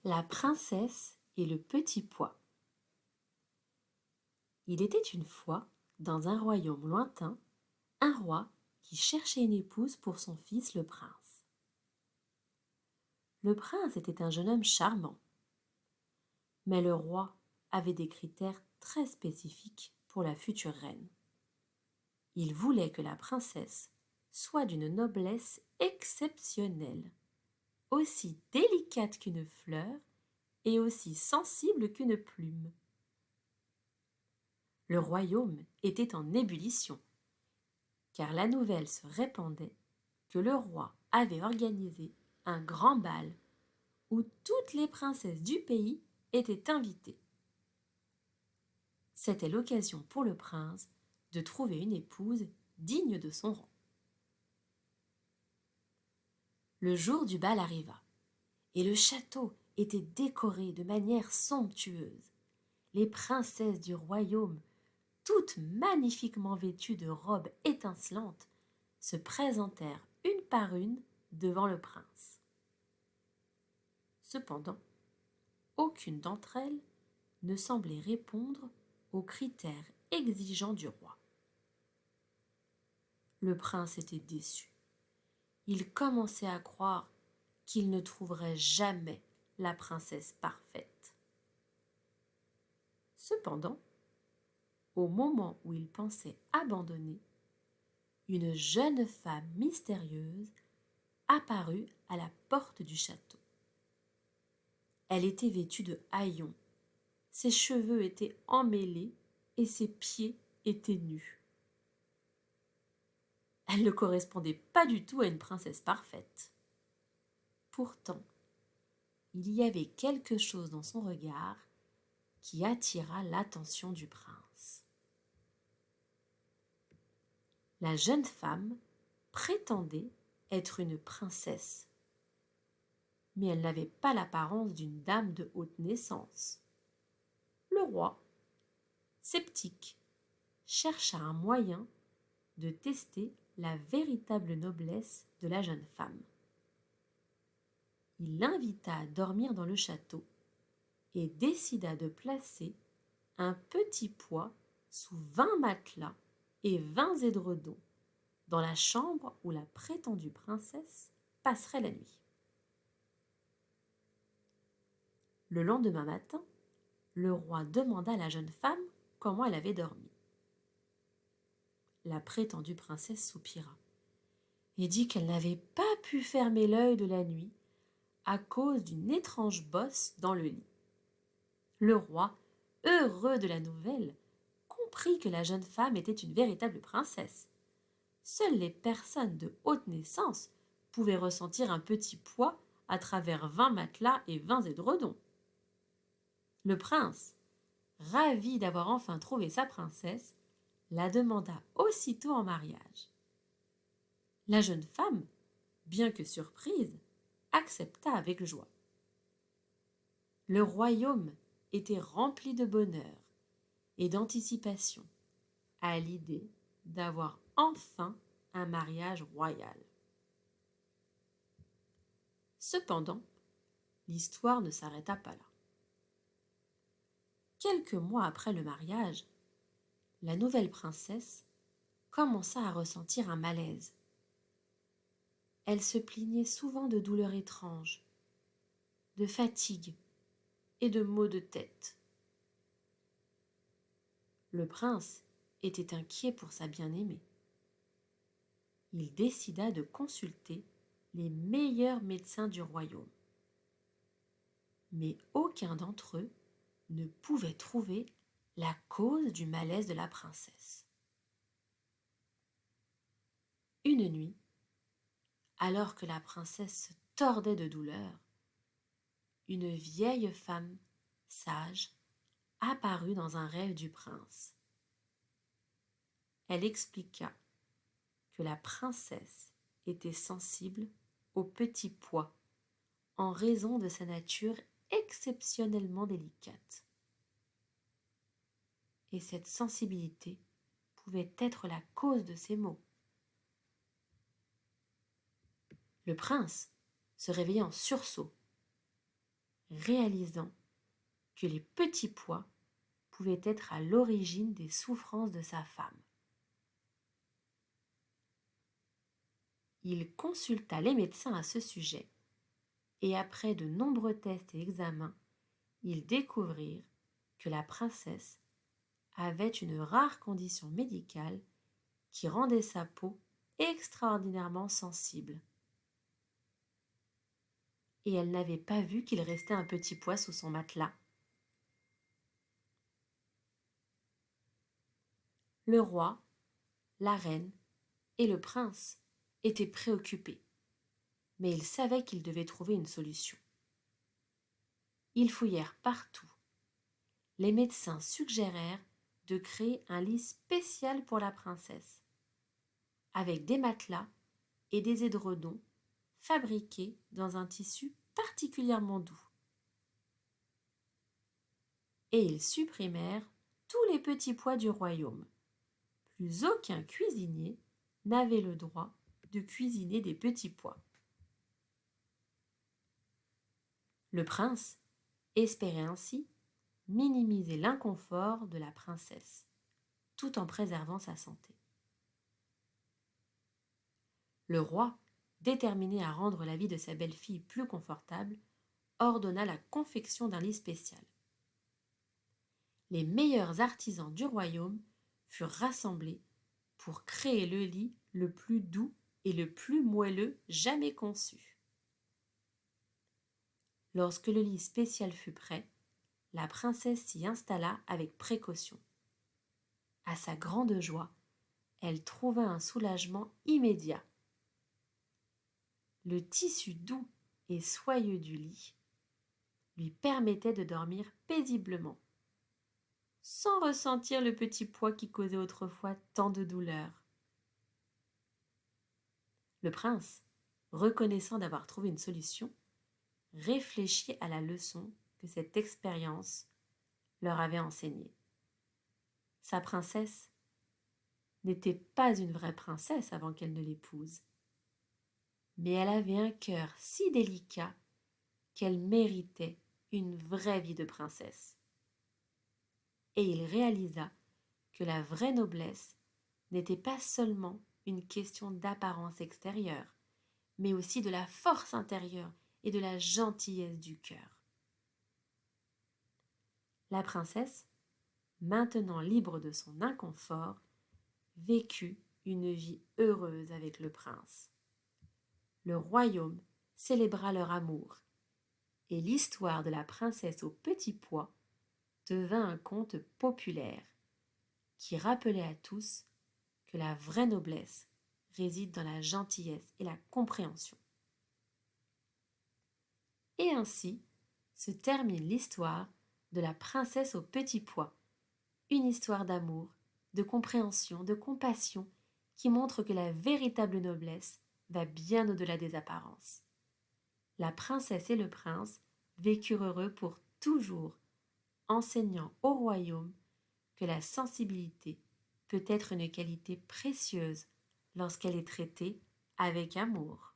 La princesse et le petit pois. Il était une fois, dans un royaume lointain, un roi qui cherchait une épouse pour son fils le prince. Le prince était un jeune homme charmant, mais le roi avait des critères très spécifiques pour la future reine. Il voulait que la princesse soit d'une noblesse exceptionnelle, aussi délicate qu'une fleur et aussi sensible qu'une plume. Le royaume était en ébullition, car la nouvelle se répandait que le roi avait organisé un grand bal où toutes les princesses du pays étaient invitées. C'était l'occasion pour le prince de trouver une épouse digne de son rang. Le jour du bal arriva, et le château était décoré de manière somptueuse. Les princesses du royaume, toutes magnifiquement vêtues de robes étincelantes, se présentèrent une par une devant le prince. Cependant, aucune d'entre elles ne semblait répondre aux critères exigeants du roi. Le prince était déçu. Il commençait à croire qu'il ne trouverait jamais la princesse parfaite. Cependant, au moment où il pensait abandonner, une jeune femme mystérieuse apparut à la porte du château. Elle était vêtue de haillons, ses cheveux étaient emmêlés et ses pieds étaient nus. Elle ne correspondait pas du tout à une princesse parfaite. Pourtant, il y avait quelque chose dans son regard qui attira l'attention du prince. La jeune femme prétendait être une princesse, mais elle n'avait pas l'apparence d'une dame de haute naissance. Le roi, sceptique, chercha un moyen de tester la véritable noblesse de la jeune femme. Il l'invita à dormir dans le château et décida de placer un petit pois sous 20 matelas et 20 édredons dans la chambre où la prétendue princesse passerait la nuit. Le lendemain matin, le roi demanda à la jeune femme comment elle avait dormi. La prétendue princesse soupira et dit qu'elle n'avait pas pu fermer l'œil de la nuit à cause d'une étrange bosse dans le lit. Le roi, heureux de la nouvelle, comprit que la jeune femme était une véritable princesse. Seules les personnes de haute naissance pouvaient ressentir un petit poids à travers 20 matelas et 20 édredons. Le prince, ravi d'avoir enfin trouvé sa princesse, la demanda aussitôt en mariage. La jeune femme, bien que surprise, accepta avec joie. Le royaume était rempli de bonheur et d'anticipation à l'idée d'avoir enfin un mariage royal. Cependant, l'histoire ne s'arrêta pas là. Quelques mois après le mariage, la nouvelle princesse commença à ressentir un malaise. Elle se plaignait souvent de douleurs étranges, de fatigue et de maux de tête. Le prince était inquiet pour sa bien-aimée. Il décida de consulter les meilleurs médecins du royaume. Mais aucun d'entre eux ne pouvait trouver la cause du malaise de la princesse. Une nuit, alors que la princesse se tordait de douleur, une vieille femme sage apparut dans un rêve du prince. Elle expliqua que la princesse était sensible aux petits pois en raison de sa nature exceptionnellement délicate. Et cette sensibilité pouvait être la cause de ses maux. Le prince se réveilla en sursaut. réalisant que les petits pois pouvaient être à l'origine des souffrances de sa femme. Il consulta les médecins à ce sujet et après de nombreux tests et examens, ils découvrirent que la princesse avait une rare condition médicale qui rendait sa peau extraordinairement sensible. Et elle n'avait pas vu qu'il restait un petit pois sous son matelas. Le roi, la reine et le prince étaient préoccupés, mais ils savaient qu'ils devaient trouver une solution. Ils fouillèrent partout. Les médecins suggérèrent de créer un lit spécial pour la princesse, avec des matelas et des édredons fabriqués dans un tissu particulièrement doux. Et ils supprimèrent tous les petits pois du royaume. Plus aucun cuisinier n'avait le droit de cuisiner des petits pois. Le prince espérait ainsi minimiser l'inconfort de la princesse, tout en préservant sa santé. Le roi, déterminé à rendre la vie de sa belle-fille plus confortable, ordonna la confection d'un lit spécial. Les meilleurs artisans du royaume furent rassemblés pour créer le lit le plus doux et le plus moelleux jamais conçu. Lorsque le lit spécial fut prêt, la princesse s'y installa avec précaution. À sa grande joie, elle trouva un soulagement immédiat. Le tissu doux et soyeux du lit lui permettait de dormir paisiblement, sans ressentir le petit poids qui causait autrefois tant de douleur. Le prince, reconnaissant d'avoir trouvé une solution, réfléchit à la leçon que cette expérience leur avait enseignée. Sa princesse n'était pas une vraie princesse avant qu'elle ne l'épouse, mais elle avait un cœur si délicat qu'elle méritait une vraie vie de princesse. Et il réalisa que la vraie noblesse n'était pas seulement une question d'apparence extérieure, mais aussi de la force intérieure et de la gentillesse du cœur. La princesse, maintenant libre de son inconfort, vécut une vie heureuse avec le prince. Le royaume célébra leur amour, et l'histoire de la princesse au petit pois devint un conte populaire qui rappelait à tous que la vraie noblesse réside dans la gentillesse et la compréhension. Et ainsi se termine l'histoire de la princesse au petit pois, une histoire d'amour, de compréhension, de compassion qui montre que la véritable noblesse va bien au-delà des apparences. La princesse et le prince vécurent heureux pour toujours, enseignant au royaume que la sensibilité peut être une qualité précieuse lorsqu'elle est traitée avec amour.